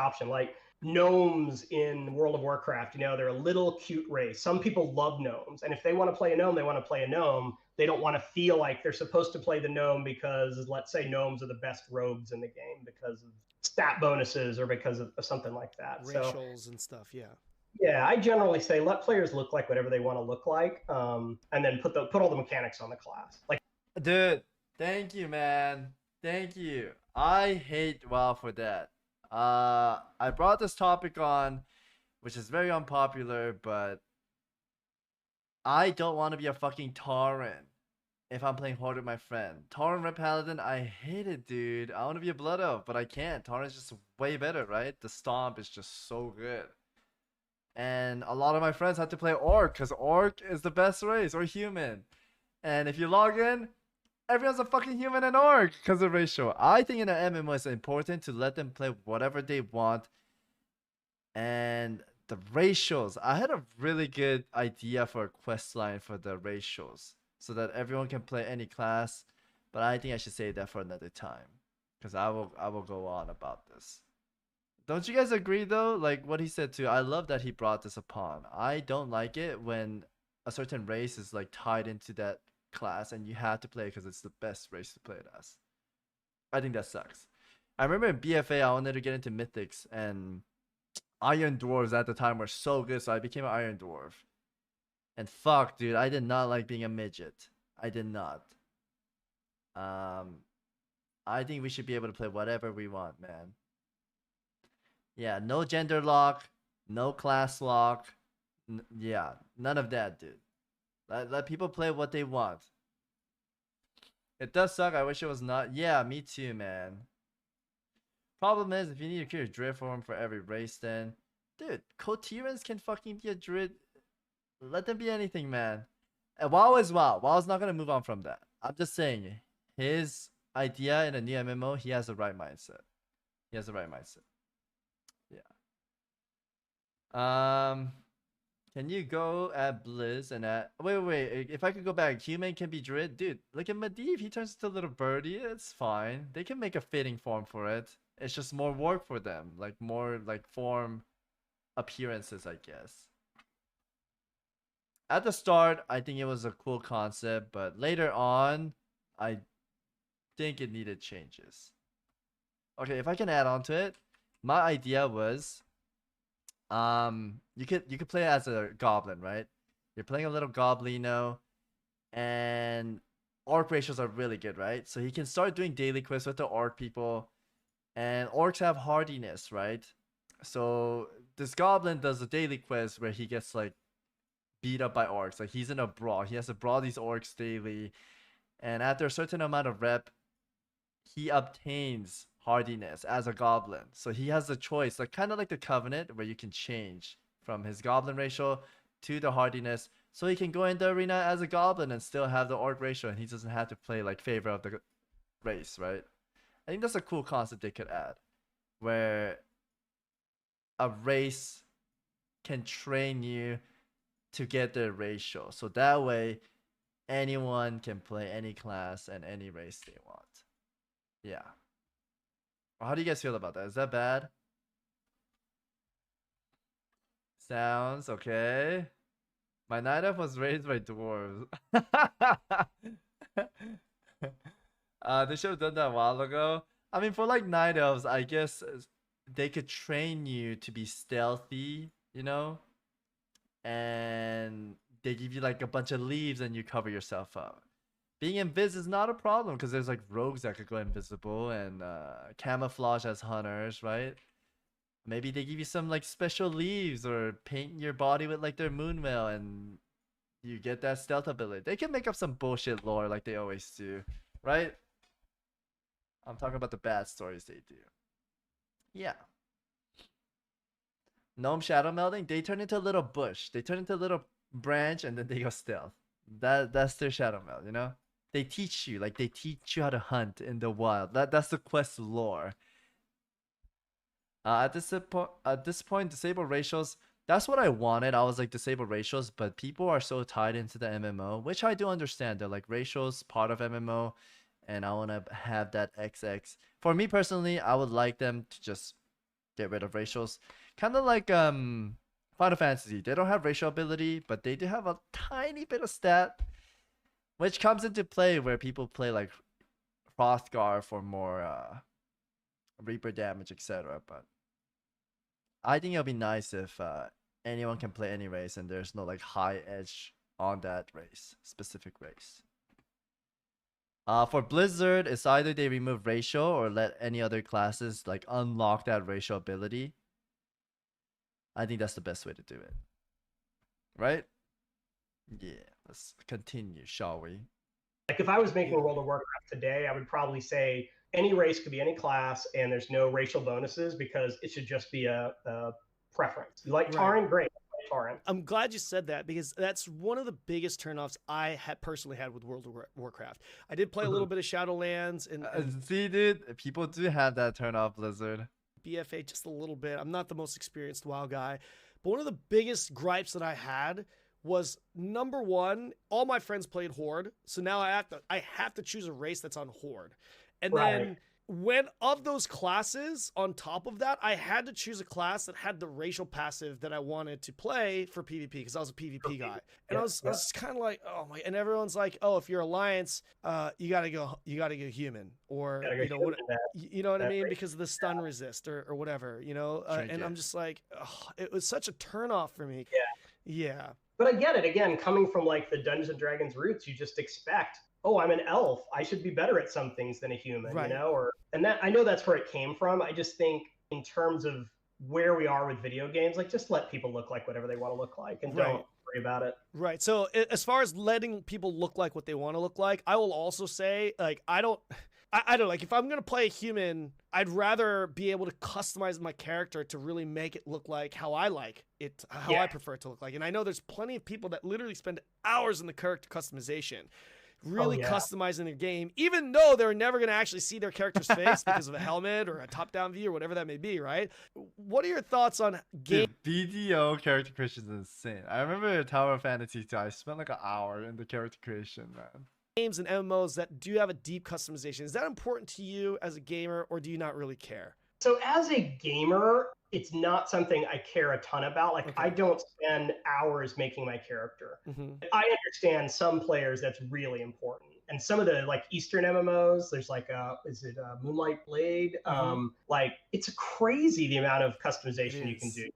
option. Like gnomes in World of Warcraft, you know, they're a little cute race. Some people love gnomes, and if they want to play a gnome, they want to play a gnome. They don't want to feel like they're supposed to play the gnome because, let's say, gnomes are the best rogues in the game because of stat bonuses or because of something like that. So Racials and stuff. Yeah. yeah, I generally say let players look like whatever they want to look like, and then put all the mechanics on the class. Like, Dude, thank you, man. Thank you. I hate WoW for that. I brought this topic on, which is very unpopular, but I don't want to be a fucking Tauren if I'm playing Horde with my friend. Tauren Red Paladin, I hate it, dude. I want to be a Blood Elf, but I can't. Tauren's just way better, right? The Stomp is just so good. And a lot of my friends had to play Orc, because Orc is the best race, or Human. And if you log in, everyone's a fucking Human and Orc because of ratio. I think in an MMO it's important to let them play whatever they want. And the ratios, I had a really good idea for a quest line for the ratios so that everyone can play any class, but I think I should save that for another time because I will go on about this. Don't you guys agree though? Like what he said too, I love that he brought this upon. I don't like it when a certain race is like tied into that class and you have to play because it's the best race to play it as. I think that sucks. I remember in BFA I wanted to get into Mythics, and Iron Dwarves at the time were so good, so I became an Iron Dwarf. And fuck, dude, I did not like being a midget. I did not. I think we should be able to play whatever we want, man. Yeah, no gender lock, no class lock. Yeah, none of that, dude. Let people play what they want. It does suck. I wish it was not. Yeah, me too, man. Problem is, if you need to create a Druid form for every race, then... Dude, Coterans can fucking be a Druid. Let them be anything, man. And WoW is WoW. WoW's not going to move on from that. I'm just saying, his idea in a new MMO, he has the right mindset. He has the right mindset. Yeah. Can you go at Blizz and at... Wait. If I could go back, Human can be Druid? Dude, look at Medivh. He turns into a little birdie. It's fine. They can make a fitting form for it. It's just more work for them. Like, more, like, form appearances, I guess. At the start, I think it was a cool concept. But later on, I think it needed changes. Okay, if I can add on to it. My idea was... you could play as a goblin, right? You're playing a little goblino, and orc ratios are really good, right? So he can start doing daily quests with the orc people, and orcs have hardiness, right? So this goblin does a daily quest where he gets like beat up by orcs. Like he's in a brawl. He has to brawl these orcs daily, and after a certain amount of rep, he obtains hardiness as a goblin. So he has the choice, like kind of like the Covenant, where you can change from his goblin ratio to the hardiness, so he can go in the arena as a goblin and still have the orc ratio, and he doesn't have to play like favor of the race, right? I think that's a cool concept they could add, where a race can train you to get their ratio, so that way anyone can play any class and any race they want. Yeah. How do you guys feel about that? Is that bad? Sounds okay. My night elf was raised by dwarves. They should have done that a while ago. I mean, for like night elves, I guess they could train you to be stealthy, you know? And they give you like a bunch of leaves and you cover yourself up. Being invis is not a problem because there's like rogues that could go invisible, and camouflage as hunters, right? Maybe they give you some like special leaves or paint your body with like their moonmail and you get that stealth ability. They can make up some bullshit lore like they always do, right? I'm talking about the bad stories they do. Yeah. Gnome shadow melding, they turn into a little bush. They turn into a little branch and then they go stealth. That's their shadow meld, you know? They teach you, like they teach you how to hunt in the wild. That's the quest lore. At this point, disable ratios. That's what I wanted. I was like disable ratios, but people are so tied into the MMO, which I do understand. They're like ratios part of MMO, and I want to have that XX. For me personally, I would like them to just get rid of racials. Kind of like Final Fantasy. They don't have racial ability, but they do have a tiny bit of stat, which comes into play where people play like Hrothgar for more Reaper damage, etc. But I think it'll be nice if anyone can play any race and there's no like high edge on that race, specific race. For Blizzard, it's either they remove racial or let any other classes like unlock that racial ability. I think that's the best way to do it. Right? Yeah, let's continue, shall we? Like if I was making World of Warcraft today, I would probably say any race could be any class and there's no racial bonuses because it should just be a preference. You like Tauren? Great. Tauren. I'm glad you said that because that's one of the biggest turnoffs I had personally had with World of Warcraft. I did play a little bit of Shadowlands and see, dude, people do have that turn off Blizzard. BFA just a little bit. I'm not the most experienced WoW guy, but one of the biggest gripes that I had was number one, all my friends played Horde, so now I have to choose a race that's on Horde, and then when of those classes on top of that, I had to choose a class that had the racial passive that I wanted to play for PvP because I was a PvP guy. And I was kind of like, oh my, and everyone's like, oh, if you're Alliance, you gotta go human, or you know what I mean, because of the stun resist or whatever, you know. And I'm just like, oh, it was such a turnoff for me. Yeah. But I get it. Again, coming from like the Dungeons and Dragons roots, you just expect, oh, I'm an elf, I should be better at some things than a human, you know? And that, I know that's where it came from. I just think in terms of where we are with video games, like just let people look like whatever they want to look like and don't worry about it. Right. So as far as letting people look like what they want to look like, I will also say, like, I don't like, if I'm going to play a human, I'd rather be able to customize my character to really make it look like how I like it, how I prefer it to look like. And I know there's plenty of people that literally spend hours in the character customization, really customizing their game, even though they're never going to actually see their character's face because of a helmet or a top-down view or whatever that may be, right? What are your thoughts on game? BDO character creation is insane. I remember Tower of Fantasy 2, I spent like an hour in the character creation, man. Games and MMOs that do have a deep customization, is that important to you as a gamer, or do you not really care? So as a gamer, it's not something I care a ton about. Like, I don't spend hours making my character. I understand some players that's really important. And some of the like Eastern MMOs, there's like Moonlight Blade? Like, it's crazy the amount of customization you can do.